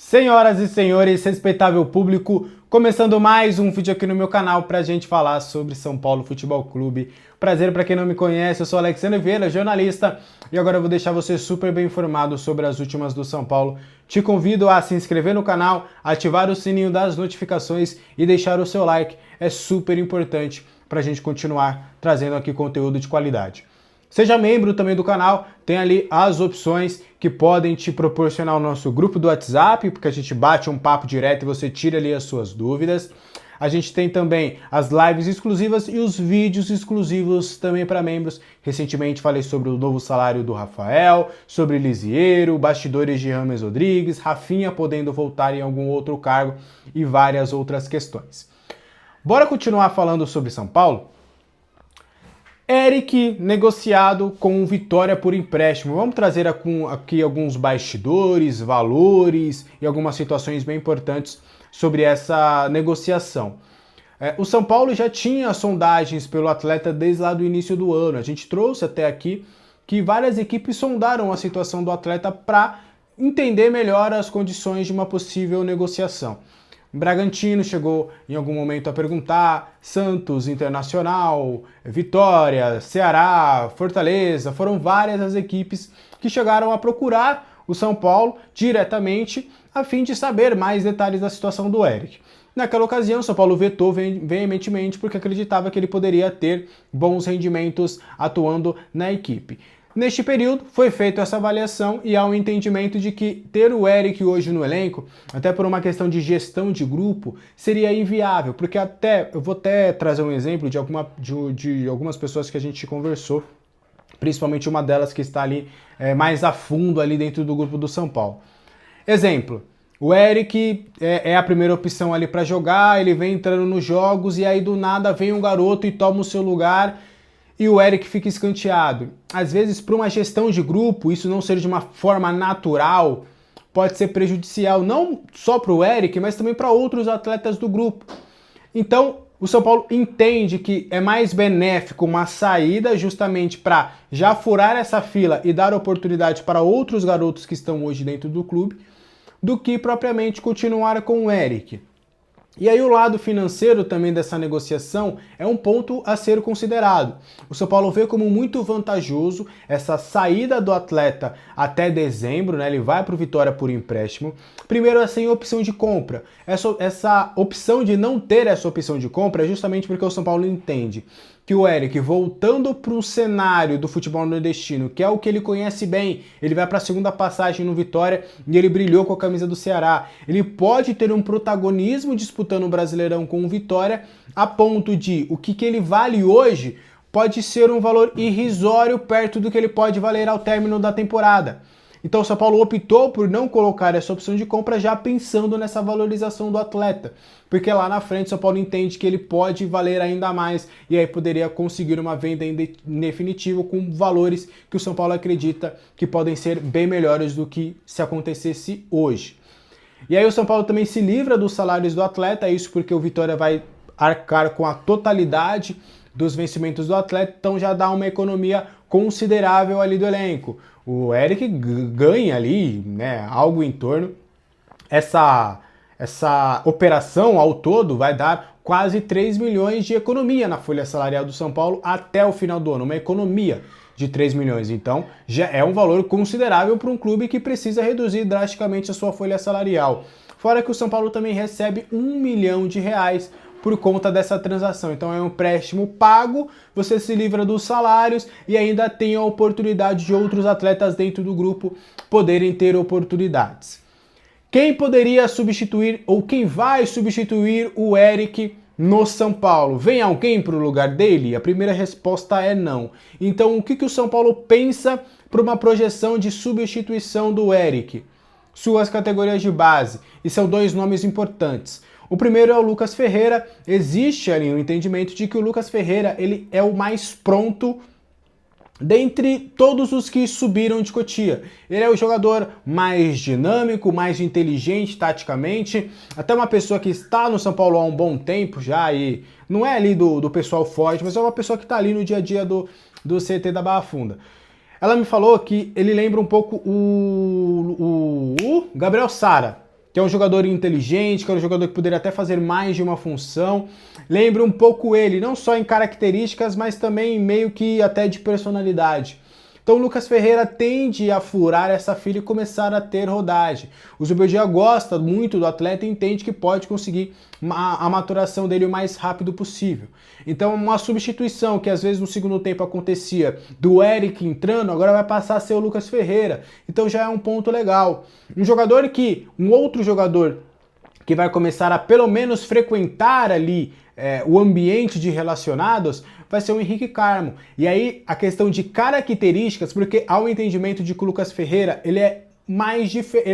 Senhoras e senhores, respeitável público, começando mais um vídeo aqui no meu canal pra gente falar sobre São Paulo Futebol Clube. Prazer para quem não me conhece, eu sou Alexandre Vieira, jornalista, e agora eu vou deixar você super bem informado sobre as últimas do São Paulo. Te convido a se inscrever no canal, ativar o sininho das notificações e deixar o seu like, é super importante pra gente continuar trazendo aqui conteúdo de qualidade. Seja membro também do canal, tem ali as opções que podem te proporcionar o nosso grupo do WhatsApp, porque a gente bate um papo direto e você tira ali as suas dúvidas. A gente tem também as lives exclusivas e os vídeos exclusivos também para membros. Recentemente falei sobre o novo salário do Rafael, sobre Lisiero, bastidores de James Rodrigues, Rafinha podendo voltar em algum outro cargo e várias outras questões. Bora continuar falando sobre São Paulo? Eric negociado com Vitória por empréstimo. Vamos trazer aqui alguns bastidores, valores e algumas situações bem importantes sobre essa negociação. O São Paulo já tinha sondagens pelo atleta desde lá do início do ano. A gente trouxe até aqui que várias equipes sondaram a situação do atleta para entender melhor as condições de uma possível negociação. Bragantino chegou em algum momento a perguntar, Santos, Internacional, Vitória, Ceará, Fortaleza, foram várias as equipes que chegaram a procurar o São Paulo diretamente a fim de saber mais detalhes da situação do Eric. Naquela ocasião, o São Paulo vetou veementemente porque acreditava que ele poderia ter bons rendimentos atuando na equipe. Neste período, foi feita essa avaliação e há um entendimento de que ter o Eric hoje no elenco, até por uma questão de gestão de grupo, seria inviável, porque eu vou até trazer um exemplo de algumas pessoas que a gente conversou, principalmente uma delas que está ali mais a fundo ali dentro do grupo do São Paulo. Exemplo, o Eric é a primeira opção ali para jogar, ele vem entrando nos jogos e aí do nada vem um garoto e toma o seu lugar e o Eric fica escanteado. Às vezes, para uma gestão de grupo, isso não ser de uma forma natural, pode ser prejudicial não só para o Eric, mas também para outros atletas do grupo. Então, o São Paulo entende que é mais benéfico uma saída justamente para já furar essa fila e dar oportunidade para outros garotos que estão hoje dentro do clube, do que propriamente continuar com o Eric. E aí o lado financeiro também dessa negociação é um ponto a ser considerado. O São Paulo vê como muito vantajoso essa saída do atleta até dezembro, né? Ele vai para o Vitória por empréstimo. Primeiro é sem opção de compra. Essa opção de não ter essa opção de compra é justamente porque o São Paulo entende que o Eric, voltando para o cenário do futebol nordestino, que é o que ele conhece bem, ele vai para a segunda passagem no Vitória e ele brilhou com a camisa do Ceará. Ele pode ter um protagonismo disputando o Brasileirão com o Vitória, a ponto de o que ele vale hoje pode ser um valor irrisório perto do que ele pode valer ao término da temporada. Então o São Paulo optou por não colocar essa opção de compra já pensando nessa valorização do atleta, porque lá na frente o São Paulo entende que ele pode valer ainda mais e aí poderia conseguir uma venda em definitivo com valores que o São Paulo acredita que podem ser bem melhores do que se acontecesse hoje. E aí o São Paulo também se livra dos salários do atleta, isso porque o Vitória vai arcar com a totalidade dos vencimentos do atleta, então já dá uma economia considerável ali do elenco. O Eric ganha ali, né, algo em torno. Essa operação ao todo vai dar quase 3 milhões de economia na folha salarial do São Paulo até o final do ano, uma economia de 3 milhões. Então já é um valor considerável para um clube que precisa reduzir drasticamente a sua folha salarial. Fora que o São Paulo também recebe R$1 milhão por conta dessa transação. Então é um empréstimo pago, você se livra dos salários e ainda tem a oportunidade de outros atletas dentro do grupo poderem ter oportunidades. Quem poderia substituir ou quem vai substituir o Eric no São Paulo? Vem alguém para o lugar dele? A primeira resposta é não. Então o que o São Paulo pensa para uma projeção de substituição do Eric? Suas categorias de base, e são dois nomes importantes. O primeiro é o Lucas Ferreira. Existe ali um entendimento de que o Lucas Ferreira ele é o mais pronto dentre todos os que subiram de Cotia. Ele é o jogador mais dinâmico, mais inteligente taticamente, até uma pessoa que está no São Paulo há um bom tempo já e não é ali do pessoal forte, mas é uma pessoa que está ali no dia a dia do CT da Barra Funda. Ela me falou que ele lembra um pouco o Gabriel Sara. que é um jogador inteligente, que é um jogador que poderia até fazer mais de uma função. Lembra um pouco ele, não só em características, mas também meio que até de personalidade. Então o Lucas Ferreira tende a furar essa fila e começar a ter rodagem. O Zubeldia gosta muito do atleta e entende que pode conseguir a maturação dele o mais rápido possível. Então uma substituição que às vezes no segundo tempo acontecia do Eric entrando, agora vai passar a ser o Lucas Ferreira. Então já é um ponto legal. Um outro jogador que vai começar a pelo menos frequentar ali o ambiente de relacionados, vai ser o Henrique Carmo. E aí a questão de características, porque há um entendimento de que o Lucas Ferreira, ele é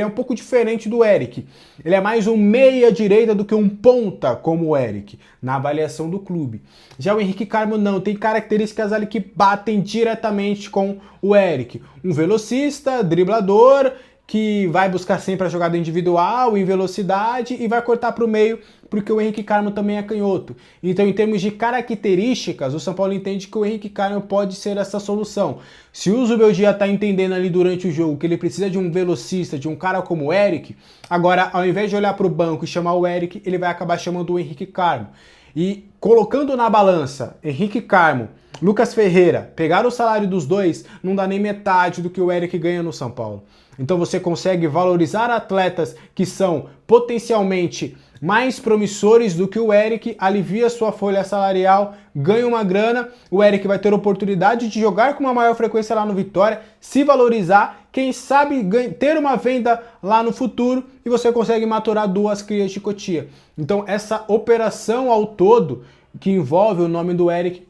um pouco diferente do Eric. Ele é mais um meia-direita do que um ponta como o Eric, na avaliação do clube. Já o Henrique Carmo não, tem características ali que batem diretamente com o Eric. Um velocista, driblador, que vai buscar sempre a jogada individual, em velocidade, e vai cortar para o meio, porque o Henrique Carmo também é canhoto. Então, em termos de características, o São Paulo entende que o Henrique Carmo pode ser essa solução. Se o Zubeldia está entendendo ali durante o jogo que ele precisa de um velocista, de um cara como o Eric, agora, ao invés de olhar para o banco e chamar o Eric, ele vai acabar chamando o Henrique Carmo. E colocando na balança Henrique Carmo, Lucas Ferreira, pegar o salário dos dois, não dá nem metade do que o Eric ganha no São Paulo. Então você consegue valorizar atletas que são potencialmente mais promissores do que o Eric, alivia sua folha salarial, ganha uma grana, o Eric vai ter oportunidade de jogar com uma maior frequência lá no Vitória, se valorizar, quem sabe ter uma venda lá no futuro e você consegue maturar duas crias de Cotia. Então essa operação ao todo, que envolve o nome do Eric,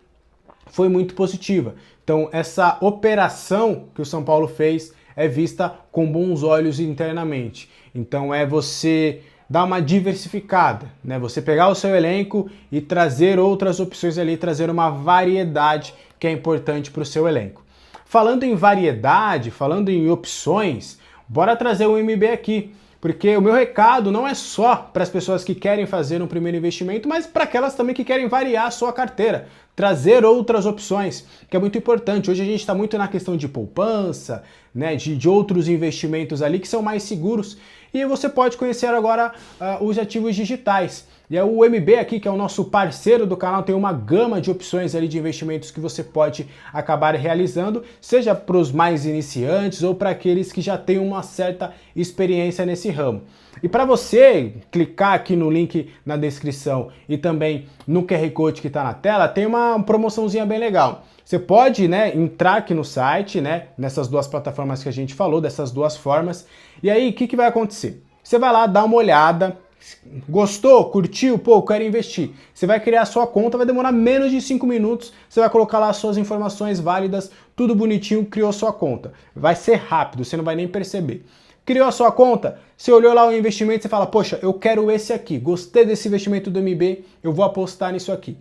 foi muito positiva. Então essa operação que o São Paulo fez é vista com bons olhos internamente. Então é você dar uma diversificada, né? Você pegar o seu elenco e trazer outras opções ali, trazer uma variedade que é importante para o seu elenco. Falando em variedade, falando em opções, bora trazer o MB aqui. Porque o meu recado não é só para as pessoas que querem fazer um primeiro investimento, mas para aquelas também que querem variar a sua carteira, trazer outras opções, que é muito importante. Hoje a gente está muito na questão de poupança, né, de outros investimentos ali que são mais seguros, e você pode conhecer agora os ativos digitais. E é o MB aqui, que é o nosso parceiro do canal, tem uma gama de opções ali de investimentos que você pode acabar realizando, seja para os mais iniciantes ou para aqueles que já têm uma certa experiência nesse ramo. E para você clicar aqui no link na descrição e também no QR Code que está na tela, tem uma promoçãozinha bem legal. Você pode, né, entrar aqui no site, né, nessas duas plataformas que a gente falou, dessas duas formas, e aí o que vai acontecer? Você vai lá dar uma olhada. Gostou? Curtiu? Pô, quero investir. Você vai criar a sua conta, vai demorar menos de 5 minutos, você vai colocar lá as suas informações válidas, tudo bonitinho, criou sua conta. Vai ser rápido, você não vai nem perceber. Criou a sua conta, você olhou lá o investimento e fala, poxa, eu quero esse aqui, gostei desse investimento do MB, eu vou apostar nisso aqui.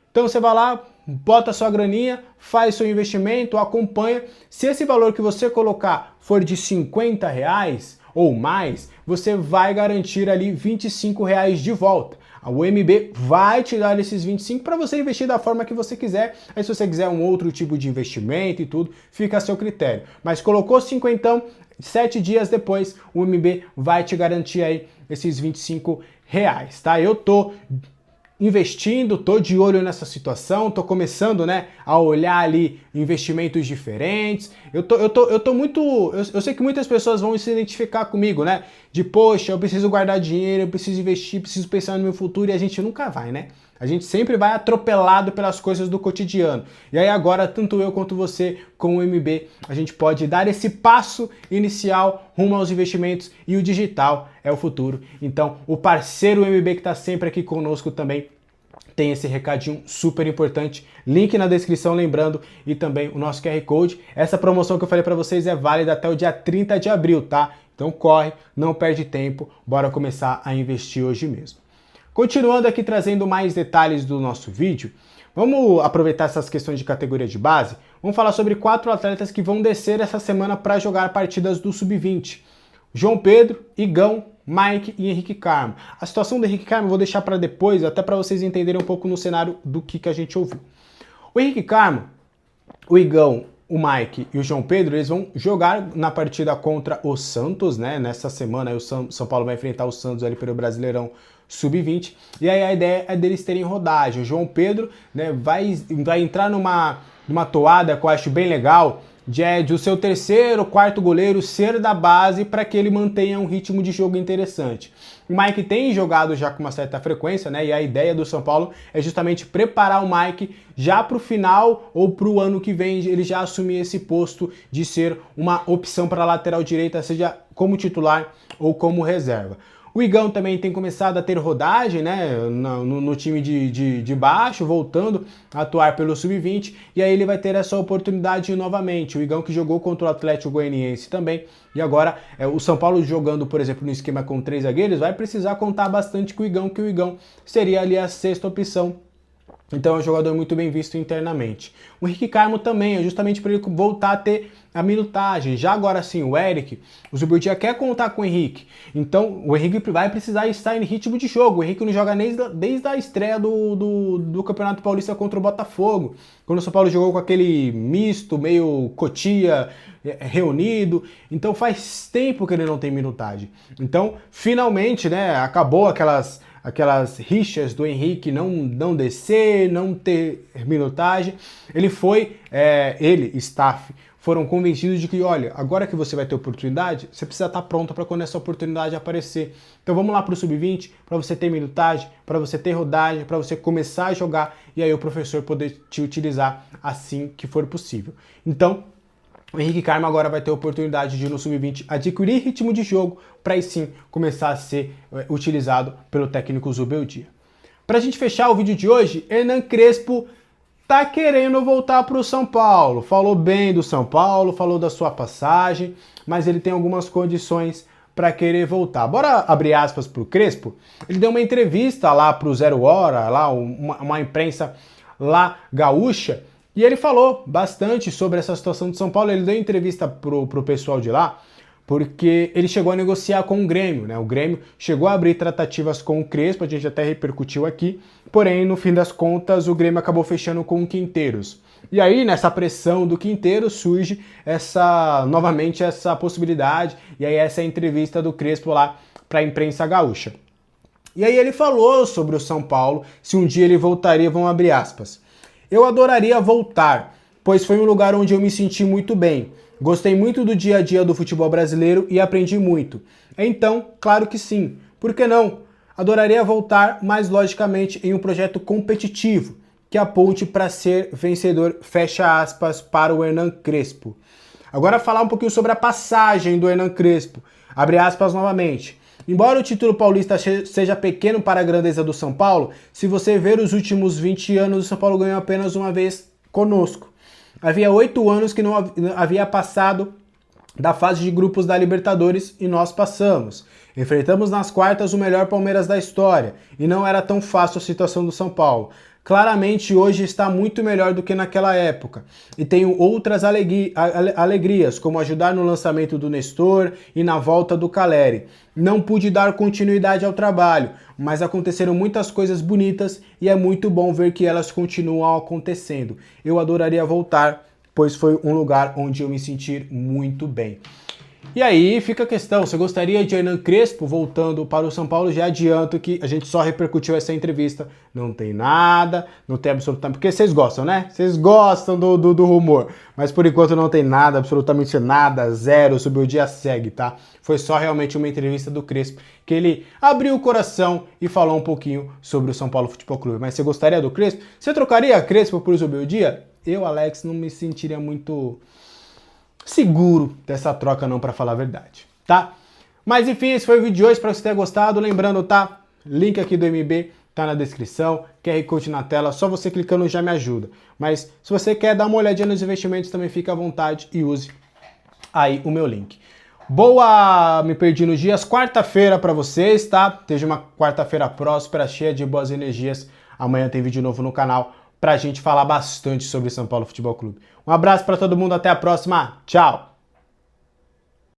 Então você vai lá, bota a sua graninha, faz seu investimento, acompanha. Se esse valor que você colocar for de R$50 ou mais, você vai garantir ali R$25 de volta. O MB vai te dar esses 25 para você investir da forma que você quiser. Aí se você quiser um outro tipo de investimento e tudo, fica a seu critério. Mas colocou 50, 7 dias depois, o MB vai te garantir aí esses R$25, tá? Eu tô investindo, tô de olho nessa situação, tô começando, né, a olhar ali investimentos diferentes. Eu sei que muitas pessoas vão se identificar comigo, né? De poxa, eu preciso guardar dinheiro, eu preciso investir, preciso pensar no meu futuro, e a gente nunca vai, né? A gente sempre vai atropelado pelas coisas do cotidiano. E aí agora, tanto eu quanto você, com o MB, a gente pode dar esse passo inicial rumo aos investimentos, e o digital é o futuro. Então, o parceiro MB que está sempre aqui conosco também tem esse recadinho super importante. Link na descrição, lembrando, e também o nosso QR Code. Essa promoção que eu falei para vocês é válida até o dia 30 de abril, tá? Então corre, não perde tempo, bora começar a investir hoje mesmo. Continuando aqui trazendo mais detalhes do nosso vídeo, vamos aproveitar essas questões de categoria de base. Vamos falar sobre 4 atletas que vão descer essa semana para jogar partidas do Sub-20. João Pedro, Igão, Mike e Henrique Carmo. A situação do Henrique Carmo eu vou deixar para depois, até para vocês entenderem um pouco no cenário do que a gente ouviu. O Henrique Carmo, o Igão o Mike e o João Pedro, eles vão jogar na partida contra o Santos, né? Nessa semana aí o São Paulo vai enfrentar o Santos ali pelo Brasileirão Sub-20. E aí a ideia é deles terem rodagem. O João Pedro, né, vai entrar numa toada que eu acho bem legal, de o seu terceiro, quarto goleiro ser da base para que ele mantenha um ritmo de jogo interessante. O Mike tem jogado já com uma certa frequência, né? E a ideia do São Paulo é justamente preparar o Mike já para o final ou para o ano que vem ele já assumir esse posto de ser uma opção para a lateral direita, seja como titular ou como reserva. O Igão também tem começado a ter rodagem, né, no time de baixo, voltando a atuar pelo Sub-20, e aí ele vai ter essa oportunidade novamente. O Igão que jogou contra o Atlético Goianiense também, e agora o São Paulo jogando, por exemplo, no esquema com 3 zagueiros, vai precisar contar bastante com o Igão, que o Igão seria ali a sexta opção. Então é um jogador muito bem visto internamente. O Henrique Carmo também, é justamente para ele voltar a ter a minutagem. Já agora sim, o Eric, o Zubeldia quer contar com o Henrique. Então o Henrique vai precisar estar em ritmo de jogo. O Henrique não joga desde a estreia do Campeonato Paulista contra o Botafogo. Quando o São Paulo jogou com aquele misto, meio Cotia, reunido. Então faz tempo que ele não tem minutagem. Então, finalmente, né, acabou aquelas rixas do Henrique não descer, não ter minutagem. Staff, foram convencidos de que, olha, agora que você vai ter oportunidade, você precisa estar pronto para quando essa oportunidade aparecer. Então vamos lá para o Sub-20, para você ter minutagem, para você ter rodagem, para você começar a jogar e aí o professor poder te utilizar assim que for possível. Então, o Henrique Carmo agora vai ter a oportunidade de, no Sub-20, adquirir ritmo de jogo para aí sim começar a ser utilizado pelo técnico Zubeldia. Para a gente fechar o vídeo de hoje, Hernan Crespo tá querendo voltar para o São Paulo. Falou bem do São Paulo, falou da sua passagem, mas ele tem algumas condições para querer voltar. Bora abrir aspas para o Crespo? Ele deu uma entrevista lá para o Zero Hora, lá uma imprensa lá gaúcha, e ele falou bastante sobre essa situação de São Paulo. Ele deu entrevista pro pessoal de lá, porque ele chegou a negociar com o Grêmio, né? O Grêmio chegou a abrir tratativas com o Crespo, a gente até repercutiu aqui, porém, no fim das contas, o Grêmio acabou fechando com o Quinteiros. E aí, nessa pressão do Quinteiros, surge novamente essa possibilidade, e aí essa entrevista do Crespo lá para a imprensa gaúcha. E aí ele falou sobre o São Paulo, se um dia ele voltaria, vamos abrir aspas. Eu adoraria voltar, pois foi um lugar onde eu me senti muito bem. Gostei muito do dia a dia do futebol brasileiro e aprendi muito. Então, claro que sim. Por que não? Adoraria voltar, mas logicamente em um projeto competitivo, que aponte para ser vencedor, fecha aspas, para o Hernan Crespo. Agora falar um pouquinho sobre a passagem do Hernan Crespo. Abre aspas novamente. Embora o título paulista seja pequeno para a grandeza do São Paulo, se você ver os últimos 20 anos, o São Paulo ganhou apenas uma vez conosco. Havia 8 anos que não havia passado da fase de grupos da Libertadores e nós passamos. Enfrentamos nas quartas o melhor Palmeiras da história e não era tão fácil a situação do São Paulo. Claramente hoje está muito melhor do que naquela época. E tenho outras alegrias, como ajudar no lançamento do Nestor e na volta do Caleri. Não pude dar continuidade ao trabalho, mas aconteceram muitas coisas bonitas e é muito bom ver que elas continuam acontecendo. Eu adoraria voltar, pois foi um lugar onde eu me senti muito bem. E aí fica a questão, você gostaria de Hernan Crespo voltando para o São Paulo? Já adianto que a gente só repercutiu essa entrevista, não tem nada, não tem absolutamente... Porque vocês gostam, né? Vocês gostam do rumor, mas por enquanto não tem nada, absolutamente nada, zero, o Zubeldia segue, tá? Foi só realmente uma entrevista do Crespo, que ele abriu o coração e falou um pouquinho sobre o São Paulo Futebol Clube. Mas você gostaria do Crespo? Você trocaria Crespo por Zubeldia? Eu, Alex, não me sentiria muito seguro dessa troca não, para falar a verdade, tá? Mas enfim, esse foi o vídeo de hoje, espero que você tenha gostado. Lembrando, tá? Link aqui do MB tá na descrição, QR Code na tela, só você clicando já me ajuda. Mas se você quer dar uma olhadinha nos investimentos, também fica à vontade e use aí o meu link. Boa, me perdi nos dias, quarta-feira para vocês, tá? Seja uma quarta-feira próspera, cheia de boas energias. Amanhã tem vídeo novo no canal pra gente falar bastante sobre São Paulo Futebol Clube. Um abraço para todo mundo, até a próxima, tchau!